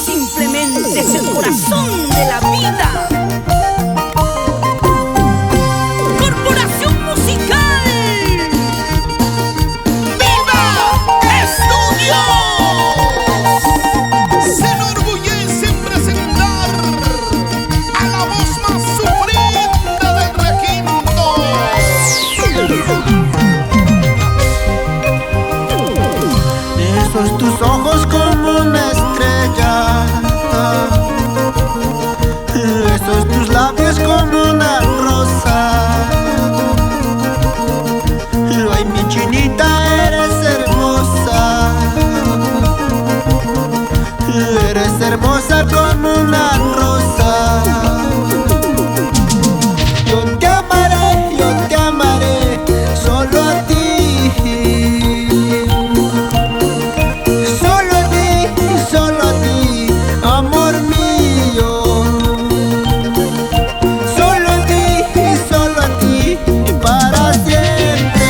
Simplemente es el corazón de la vida. Corporación Musical. ¡Viva Estudios! Se enorgullece en presentar a la voz más sufrida del requinto. Esos tus ojos como una estrella, esos tus labios como una rosa. Ay, mi chinita, eres hermosa, eres hermosa como una rosa. Yo te amaré, solo a ti. Solo a ti, amor mío. Solo a ti y para siempre.